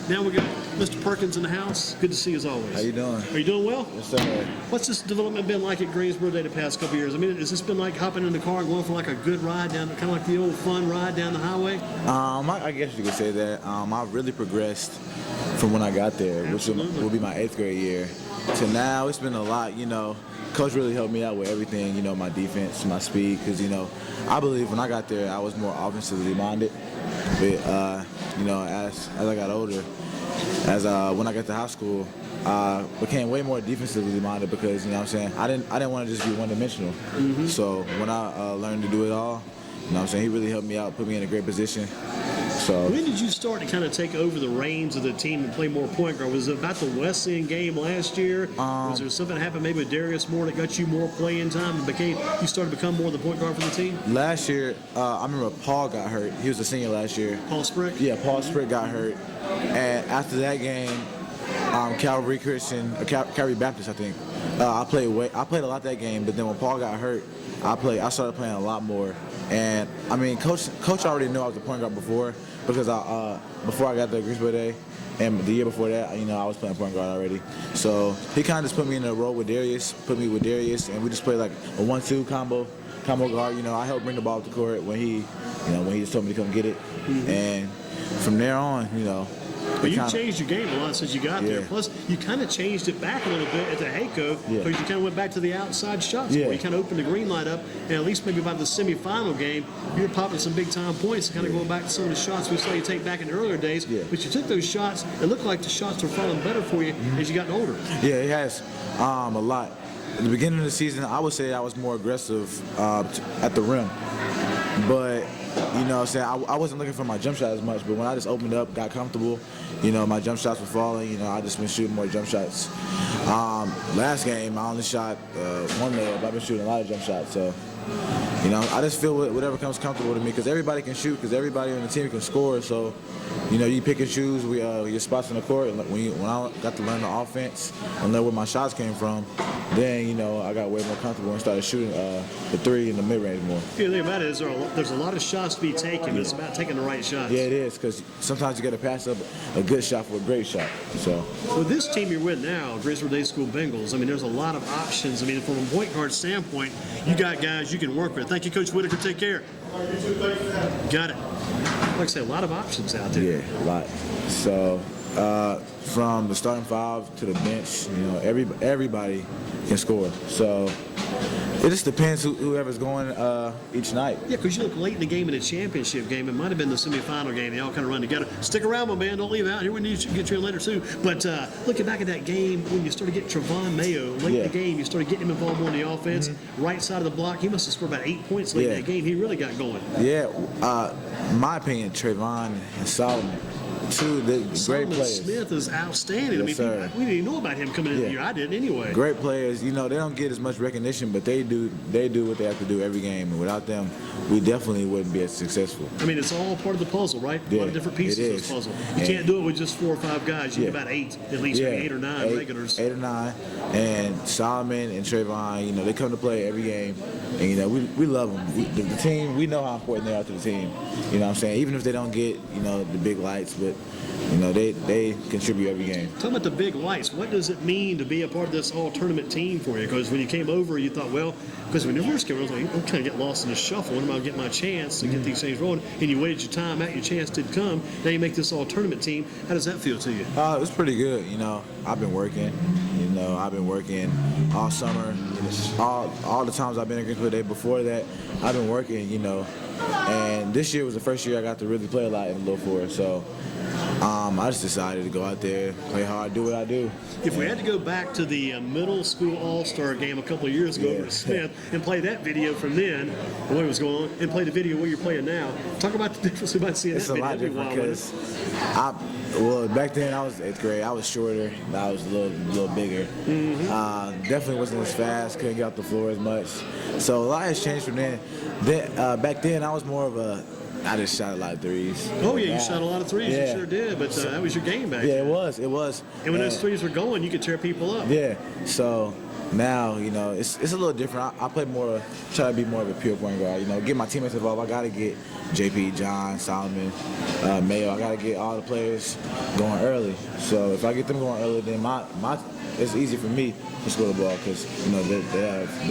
Now we got Mr. Perkins in the house. Good to see you as always. How you doing? Are you doing well? Yes, sir. What's this development been like at Greensboro Day the past couple years? I mean, has this been like hopping in the car and going for like a good ride down, kind of like the old fun ride down the highway? I guess you could say that. I've really progressed from when I got there, which will be my 8th grade year, to now. It's been a lot, Coach really helped me out with everything, my defense, my speed, because, I believe when I got there, I was more offensively minded. But, as I got older, when I got to high school, I became way more defensively minded because, I didn't want to just be one-dimensional. Mm-hmm. So when I learned to do it all, he really helped me out, put me in a great position. So when did you start to kind of take over the reins of the team and play more point guard? Was it about the West End game last year? Was there something that happened maybe with Darius Moore that got you more playing time and you started to become more the point guard for the team? Last year, I remember Paul got hurt. He was a senior last year. Paul Sprick? Yeah, Paul Sprick got hurt. And after that game, Calvary Baptist, I think. I played a lot that game, but then when Paul got hurt, I started playing a lot more. And Coach already knew I was the point guard before because before I got to Greensboro Day, and the year before that, I was playing point guard already. So he kind of just put me in a role with Darius, and we just played like a 1-2 combo guard. I helped bring the ball up the court when he just told me to come get it. Mm-hmm. And from there on, But you changed your game a lot since you got there. Plus, you kind of changed it back a little bit at the HACO because you kind of went back to the outside shots. Yeah. You kind of opened the green light up, and at least maybe by the semifinal game, you were popping some big-time points and kind of going back to some of the shots we saw you take back in the earlier days. Yeah. But you took those shots. It looked like the shots were falling better for you as you got older. Yeah, it has a lot. At the beginning of the season, I would say I was more aggressive at the rim. But I wasn't looking for my jump shot as much, but when I just opened up, got comfortable, my jump shots were falling, I just been shooting more jump shots. Last game, I only shot one layup. I've been shooting a lot of jump shots, so, I just feel whatever comes comfortable to me because everybody can shoot because everybody on the team can score, so, you pick and choose your spots on the court. And when I got to learn the offense and learn where my shots came from, then, I got way more comfortable and started shooting the three in the mid-range more. The thing about it is there's a lot of shots to be taken, but it's about taking the right shots. Yeah, it is, because sometimes you got to pass up a good shot for a great shot. So with this team you're with now, Greensboro Day School Bengals, there's a lot of options. From a point guard standpoint, you got guys you can work with. Thank you, Coach Whitaker. Take care. Got it. Like I say, a lot of options out there. Yeah, a lot. So from the starting five to the bench, everybody can score. So it just depends whoever's going each night. Yeah, because you look late in the game in a championship game. It might have been the semifinal game. They all kind of run together. Stick around, my man. Don't leave out. Here we need to get you in later, too. But looking back at that game, when you started getting Trevon Mayo late in the game, you started getting him involved more in the offense. Mm-hmm. Right side of the block, he must have scored about 8 points late in that game. He really got going. Yeah, my opinion, Trevon and Solomon. Two great players. Smith is outstanding. Yes, sir. We didn't even know about him coming in the year. I didn't anyway. Great players. They don't get as much recognition, but they do what they have to do every game. And without them, we definitely wouldn't be as successful. It's all part of the puzzle, right? A lot of different pieces of this puzzle. You can't do it with just 4 or 5 guys. You need about 8, at least 8 or 9 regulars. 8 or 9. And Solomon and Trevon, they come to play every game. And, we love them. The team, we know how important they are to the team. Even if they don't get, the big lights, but they contribute every game. Talking about the big lights, what does it mean to be a part of this all-tournament team for you? Because when you came over, you thought, because when you first came over, I was like, I'm kind of get lost in the shuffle. When am I going to get my chance to get these things rolling? And you waited your time out, your chance did come. Now you make this all-tournament team. How does that feel to you? It was pretty good. I've been working. I've been working all summer. All the times I've been in Greensboro Day before that, I've been working, And this year was the first year I got to really play a lot in the Low Four. So I just decided to go out there, play hard, do what I do. If we had to go back to the middle school all-star game a couple of years ago over at Smith and play that video from then, what was going on, and play the video where you're playing now, talk about the difference about seeing it's that video. It's a lot different because back then I was 8th grade. I was shorter. I was a little bigger. Mm-hmm. Definitely wasn't as fast. Couldn't get off the floor as much. So a lot has changed from then. Back then I was more of I just shot a lot of threes. Oh, yeah, you shot a lot of threes. You sure did. But that was your game back then. Yeah, it was. And when those threes were going, you could tear people up. Yeah. So now, you know, it's a little different. I play more, try to be more of a pure point guard. You know, get my teammates involved. I got to get JP, John, Solomon, Mayo. I got to get all the players going early. So if I get them going early, then it's easy for me to score the ball because, you know,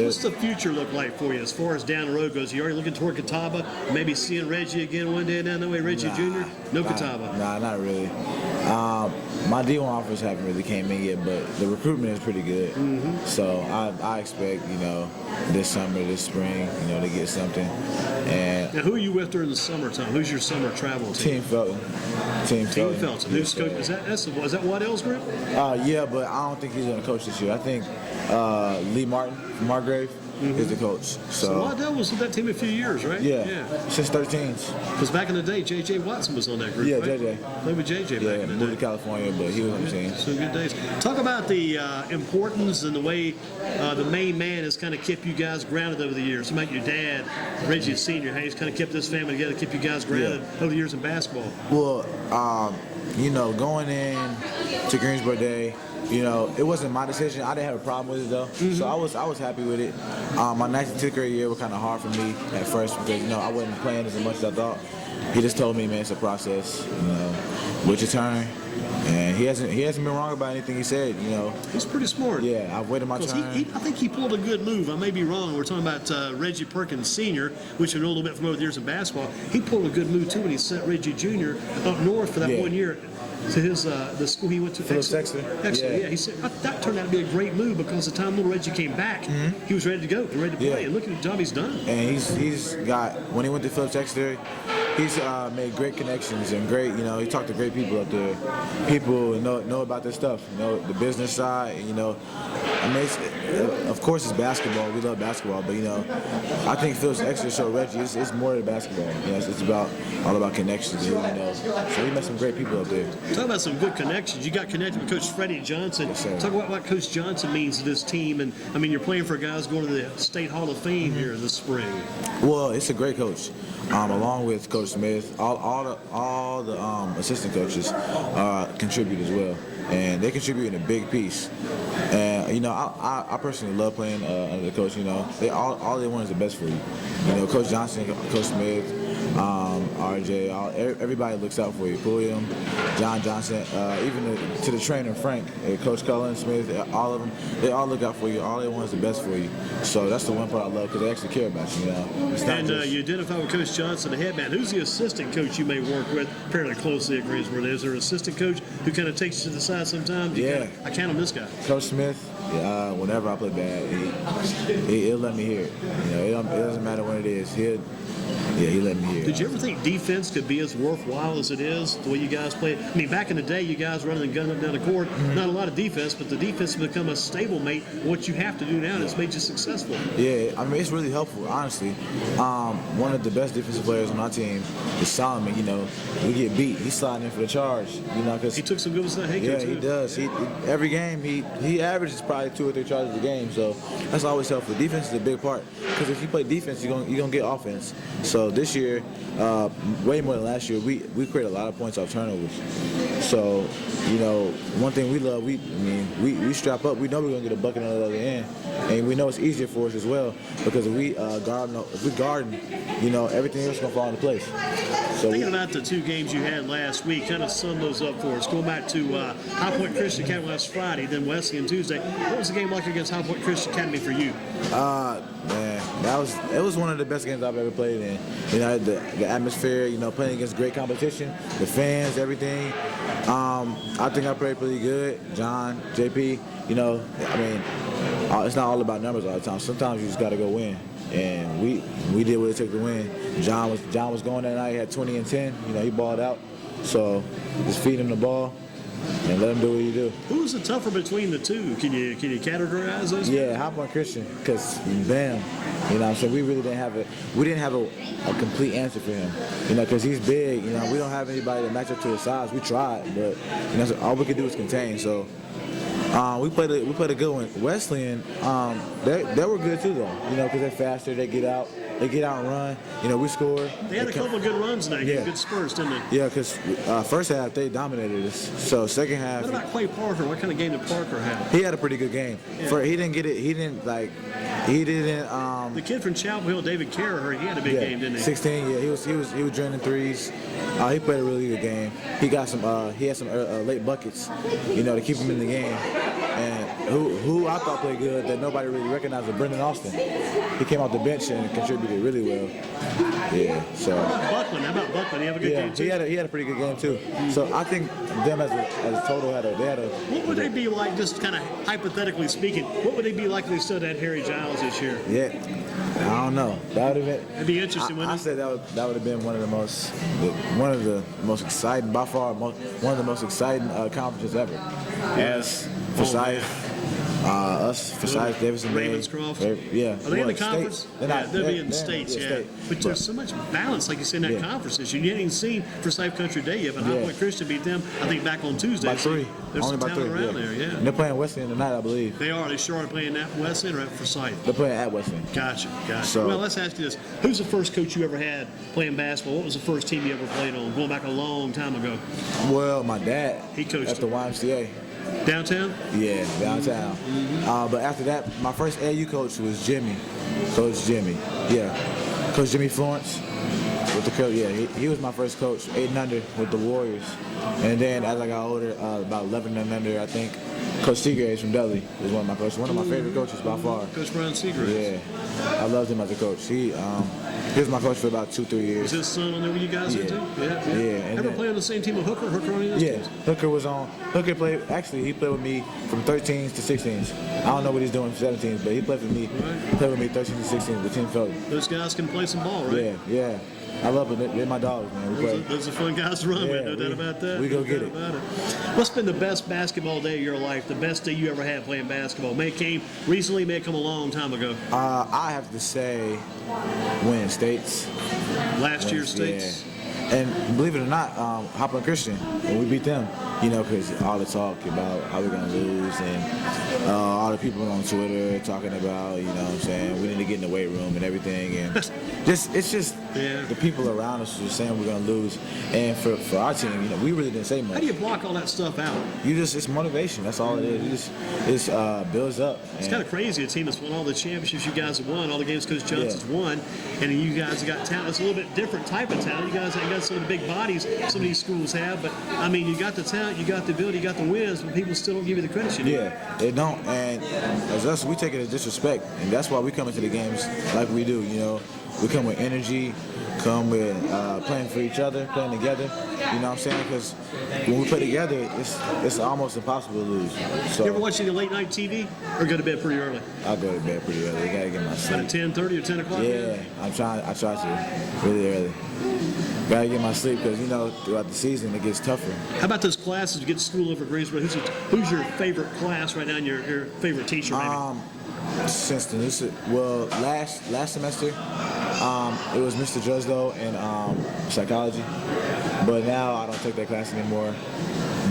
What's the future look like for you as far as down the road goes? You already looking toward Catawba, maybe seeing Reggie again one day down that way, Reggie Jr.? No Catawba. Nah, not really. My D1 offers haven't really came in yet, but the recruitment is pretty good. So I expect, you know, this summer, this spring, you know, to get something. And now, who are you with during the summertime? Who's your summer travel team? Team Felton. Team Felton. Who's coach? Is that Waddell's group? Yeah, but I don't think he's going to coach this year. I think Lee Martin from Margrave is the coach. So Waddell was with that team a few years, right? Yeah. Since 13s. Because back in the day, J.J. Watson was on that group, Yeah, right? J.J. Played with J.J. back in the day. Moved to California, but he was on the team. Some good days. Talk about the importance and the way the main man has kind of kept you guys grounded over the years. About your dad, Reggie Sr., how he's kind of kept this family together, kept you guys grounded over the years in basketball. Well, you know, going in to Greensboro Day, you know, it wasn't my decision. I didn't have a problem with it though, so I was happy with it. My 9th and 10th grade year were kind of hard for me at first because, you know, I wasn't playing as much as I thought. He just told me, man, it's a process. You know, wait your turn. And he hasn't been wrong about anything he said, you know. He's pretty smart. Yeah, I've waited my turn. I think he pulled a good move. I may be wrong. We're talking about Reggie Perkins Sr., which I know a little bit from over the years in basketball. He pulled a good move, too, when he sent Reggie Jr. up north for that 1 year to his the school he went to. Exeter. Yeah, he said that turned out to be a great move because the time little Reggie came back, he was ready to go, ready to play. And look at the job he's done. And he's got, when he went to Phillips Exeter, he's made great connections and great, you know, he talked to great people up there. People know about this stuff, you know, the business side, you know. I mean, of course it's basketball. We love basketball, but, you know, I think Phillips Exeter showed Reggie it's more than basketball. You know, it's all about connections, you know. So he met some great people up there. Talk about some good connections. You got connected with Coach Freddie Johnson. Yes, sir. Talk about what Coach Johnson means to this team. And, I mean, you're playing for guys going to the State Hall of Fame here this spring. Well, it's a great coach. Along with Coach Smith, all the assistant coaches contribute as well, and they contribute in a big piece. And you know, I personally love playing under the coach. You know, all they want is the best for you. You know, Coach Johnson, Coach Smith, RJ, everybody looks out for you. William, John Johnson, even to the trainer Frank, Coach Cullen, Smith, all of them, they all look out for you. All they want is the best for you. So that's the one part I love because they actually care about you. You know, and you identify with Coach Johnson, the head man. Who's the assistant coach you may work with fairly closely at Greensboro? Is there an assistant coach who kind of takes you to the side sometimes? I count on this guy. Coach Smith. Whenever I play bad, he'll let me hear it. You know, it doesn't matter when it is. He let me hear it. Did you ever think defense could be as worthwhile as it is, the way you guys play? I mean, back in the day, you guys running and gunning up down the court, not a lot of defense, but the defense has become a stablemate. What you have to do now, and it's made you successful. Yeah, I mean, it's really helpful, honestly. One of the best defensive players on our team is Solomon. You know, we get beat, he's sliding in for the charge. You know, because he took some good ones to Yeah, he does. Every game, he averages probably 2 or 3 charges a game, so that's always helpful. Defense is a big part, because if you play defense, you're gonna get offense. So this year, way more than last year, we create a lot of points off turnovers. So, you know, one thing we love, we strap up. We know we're gonna get a bucket on the other end, and we know it's easier for us as well because if we guard, you know, everything else is gonna fall into place. So thinking about the 2 games you had last week, kind of sum those up for us. Going back to High Point Christian Academy last Friday, then Wesleyan Tuesday. What was the game like against High Point Christian Academy for you? Man, it was one of the best games I've ever played in. You know, the atmosphere, you know, playing against great competition, the fans, everything. I think I played pretty good. John, JP, you know, I mean, it's not all about numbers all the time. Sometimes you just got to go win. And we did what it took to win. John was going that night. He had 20 and 10. You know, he balled out. So just feed him the ball and let him do what he do. Who's the tougher between the two? Can you categorize those? Yeah, High Point Christian, because bam, you know. So we really didn't have a complete answer for him. You know, because he's big. You know, we don't have anybody to match up to his size. We tried, but you know, so all we could do was contain. So. We played a good one. Wesleyan, they were good too though, you know, because they're faster, they get out. They get out and run. You know, we score. They had a couple of good runs tonight. Yeah. Good spurts, didn't they? Yeah, because first half they dominated us. So second half. What about Quay Parker? What kind of game did Parker have? He had a pretty good game. Yeah. He didn't get it. He didn't. The kid from Chapel Hill, David Carrer, he had a big game, didn't he? 16. Yeah, he was draining threes. He played a really good game. He got some. He had some late buckets, you know, to keep him in the game. And who I thought played good that nobody really recognized was Brendan Austin. He came off the bench and contributed really well. Yeah. So. Buckland. How about Buckland? He have a good game too. He had a pretty good game too. So I think them as a total had a. What would they be like, just kind of hypothetically speaking? What would they be like if they still had Harry Giles this year? Yeah. I don't know. That would have been. It'd be interesting. I said that would have been one of the most exciting, by far, one of the most exciting conferences ever. As Forsyth, Davidson, Ravenscroft. Yeah. Are they in the conference? States. They'll be in the States, yeah. State. But there's so much balance, like you said, in that conference this year. You haven't even seen Forsyth Country Day yet, but High Point Christian beat them, I think, back on Tuesday. By 3. There's Only some by talent 3. around there, yeah. And they're playing Wesleyan tonight, I believe. They are. They sure are playing at Wesleyan or at Forsyth. They're playing at Wesleyan. Gotcha. So, well, let's ask you this. Who's the first coach you ever had playing basketball? What was the first team you ever played on, going back a long time ago? Well, my dad. He coached at the YMCA. Downtown? Yeah, downtown. Mm-hmm. But after that, my first AU coach was Coach Jimmy. Yeah, Coach Jimmy Florence. With the coach, yeah, he was my first coach, 8 and under with the Warriors. And then as I got older, about 11 and under, I think, Coach Seagraves from Delhi was one of my coaches, one of my favorite coaches by far. Coach Brian Seagraves. Yeah, I loved him as a coach. He was my coach for about 2-3 years. Was his son on there with you guys there too? Yeah. Ever play on the same team with Hooker? Hooker on those teams? Hooker was on. Hooker played. Actually, he played with me from 13s to 16s. I don't know what he's doing for 17s, but he played for me. Right. He played with me 13s to 16s. The team felt. Those guys can play some ball, right? Yeah. I love it. They're my dogs, man. Those are fun guys to run with. No doubt about that. We go get it. What's been the best basketball day of your life? The best day you ever had playing basketball? May it came recently. May it come a long time ago. I have to say, winning states. Last year's states. Yeah. And believe it or not, High Point Christian, when we beat them, you know, because all the talk about how we're going to lose and all the people on Twitter talking about, you know what I'm saying, we need to get in the weight room and everything. And it's just the people around us are saying we're going to lose. And for our team, you know, we really didn't say much. How do you block all that stuff out? It's motivation. That's all it is. It builds up. It's kind of crazy. A team that's won all the championships you guys have won, all the games Coach Johnson's won, and you guys have got talent. It's a little bit different type of talent. You guys ain't got some of the big bodies some of these schools have, but I mean, you got the talent, you got the ability, you got the wins, but people still don't give you the credit you need. Yeah, they don't. And as us, we take it as disrespect, and that's why we come into the games like we do. You know, we come with energy, come with playing for each other, playing together. You know what I'm saying? Because when we play together, it's almost impossible to lose. So, you ever watch any late night TV or go to bed pretty early? I go to bed pretty early. I gotta get my sleep. About 10:30 or 10 o'clock? Yeah, I try to really early. Gotta get my sleep because, you know, throughout the season it gets tougher. How about those classes you get to school over at Greensboro? Who's your favorite class right now and your favorite teacher maybe? Since last semester, it was Mr. Drusdo and psychology. But now I don't take that class anymore.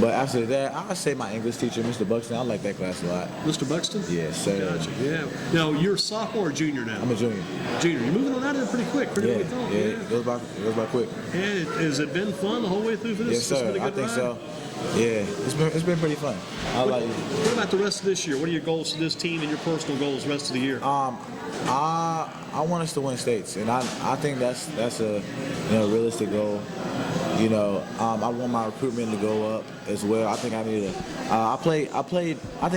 But after that, I would say my English teacher, Mr. Buxton. I like that class a lot. Mr. Buxton? Yes, sir. Gotcha. Yeah. Now, you're a sophomore or junior now? I'm a junior. Junior. You're moving on out of there pretty quick. Pretty quick. Yeah, it goes by quick. And has it been fun the whole way through for this? Yes, sir. I think so. Yeah, it's been pretty fun. What about the rest of this year? What are your goals for this team and your personal goals the rest of the year? I want us to win states, and I think that's a realistic goal. You know, I want my recruitment to go up as well. I think I need to. I think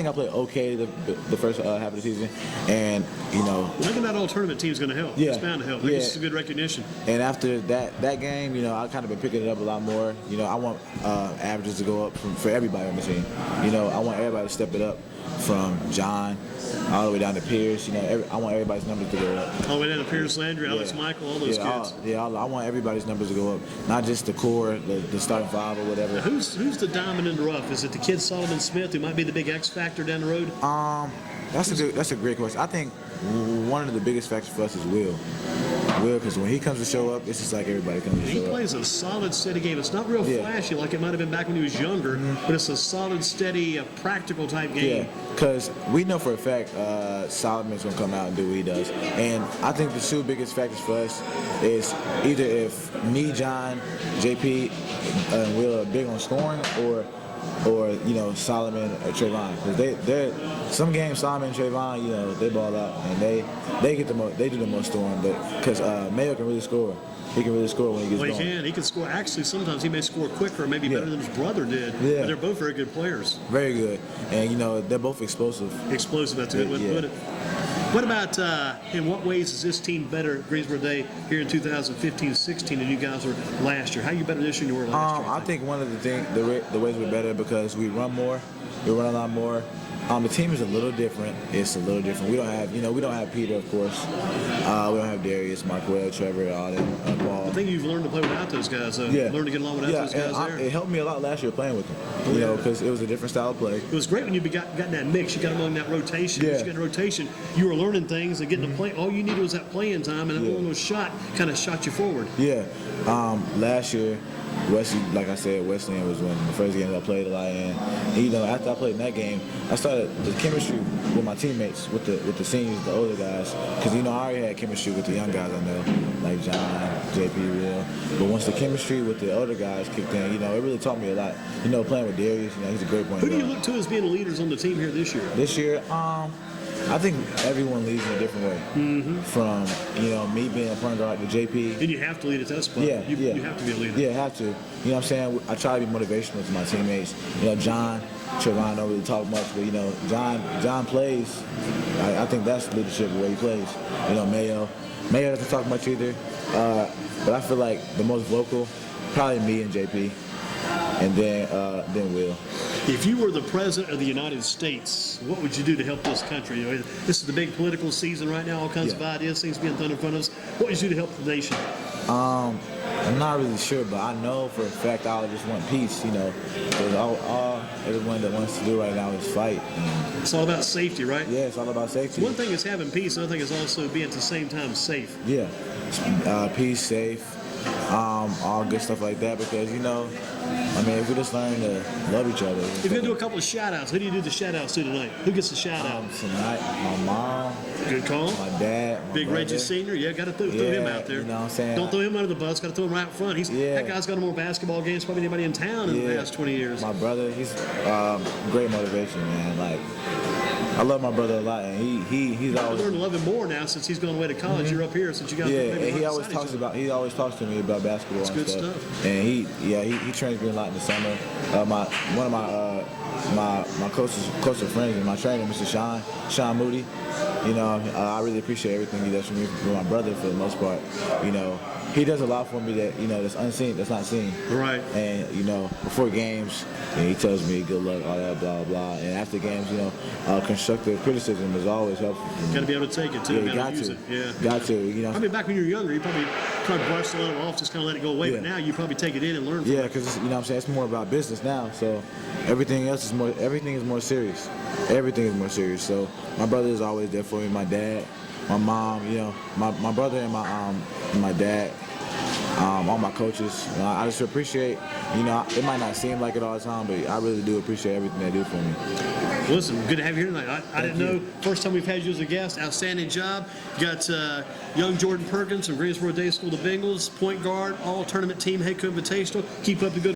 I played okay the first half of the season, and you know. Making that all tournament team is going to help. Yeah, it's bound to help. It's a good recognition. And after that game, you know, I kind of been picking it up a lot more. You know, I want averages to go up for everybody on the team. You know, I want everybody to step it up from John all the way down to Pierce. You know, I want everybody's numbers to go up. All the way down to Pierce, Landry, Alex Michael, all those kids. I want everybody's numbers to go up, not just the core, the starting five or whatever. Now, who's the diamond in the rough? Is it the kid Solomon Smith who might be the big X factor down the road? That's a great question. I think one of the biggest factors for us is Will. Will, because when he comes to show up, it's just like everybody comes to He show up. plays a solid, steady game. It's not real flashy like it might have been back when he was younger, but it's a solid, steady, practical type game. Yeah, because we know for a fact Solomon's going to come out and do what he does. And I think the two biggest factors for us is either if me, John, JP, and Will are big on scoring, or Solomon or Trayvon, because they're some games Solomon and Trayvon, they ball out and they do the most scoring, but because Mayo can really score. He can really score when he gets going. Well, he can. He can score. Actually, sometimes he may score quicker, maybe better than his brother did. Yeah. But they're both very good players. Very good, and they're both explosive. Explosive. That's a good way to put it. What about in what ways is this team better at Greensboro Day here in 2015-16 than you guys were last year? How are you better this year than you were last year? I think one of the ways we're better because we run more, we run a lot more. The team is a little different. It's a little different. We don't have Peter, of course. We don't have Darius, Marquell, Trevor, all them, Paul. I think you've learned to play without those guys. Learn to get along without those guys there. It helped me a lot last year playing with them. Because it was a different style of play. It was great when you got in that mix. You got among that rotation. Yeah. Once you got in rotation, you were learning things and getting to play. All you needed was that playing time, and that one little shot kind of shot you forward. Yeah. Last year, like I said, Wesleyan was one of the first games I played a lot in. And, after I played in that game, I started the chemistry with my teammates, with the seniors, the older guys, because I already had chemistry with the young guys I know, like John, JP, Will. But once the chemistry with the older guys kicked in, it really taught me a lot. Playing with Darius, he's a great point guard. Who do you look to as being the leaders on the team here this year? This year, I think everyone leads in a different way. Mm-hmm. From me being a point guard to JP. And you have to lead at that spot. Yeah, you have to be a leader. Yeah, have to. You know what I'm saying? I try to be motivational to my teammates. John, Trayvon don't really talk much, but John plays. I think that's leadership, the way he plays. Mayo doesn't talk much either. But I feel like the most vocal, probably me and JP, and then Will. If you were the president of the United States, what would you do to help this country? This is the big political season right now. All kinds of ideas, things being thrown in front of us. What would you do to help the nation? I'm not really sure, but I know for a fact I would just want peace, because all everyone that wants to do right now is fight. It's all about safety, right? Yeah, it's all about safety. One thing is having peace, another thing is also being at the same time safe. Yeah, peace, safe, all good stuff like that, because, if we just learn to love each other. If you're going to do a couple of shout-outs, who do you do the shout-outs to tonight? Who gets the shout-out? Tonight, my mom. Good call. My dad, my Big brother. Reggie Sr., got to throw him out there. You know what I'm saying? Don't throw him under the bus, got to throw him right up front. That guy's got more basketball games probably anybody in town in the past 20 years. My brother, he's great motivation, man. I love my brother a lot, and he's always learned to love him more now since he's gone away to college. Mm-hmm. You're up here since you got and he always talks to me about basketball. That's and good stuff. And he trains me a lot in the summer. One of my closest friends is my trainer, Mr. Sean Moody. I really appreciate everything he does for me, for my brother for the most part. He does a lot for me that that's unseen, that's not seen. Right. And before games, he tells me good luck, all that, blah blah. And after games, constructive criticism is always helpful. Got to be able to take it too. Yeah, got to use it. Yeah. Got to. I mean, back when you were younger, you probably tried to brush a little off, just kind of let it go away. But now you probably take it in and learn from it. Yeah, because what I'm saying, it's more about business now. So everything is more serious. Everything is more serious. So my brother is always there for me. My dad, my mom, my brother and my dad. All my coaches. I just appreciate, it might not seem like it all the time, but I really do appreciate everything they do for me. Listen, good to have you here tonight. I didn't know, first time we've had you as a guest, outstanding job. You got young Jordan Perkins from Greensboro Day School, the Bengals, point guard, all tournament team, head coach invitational. Keep up the good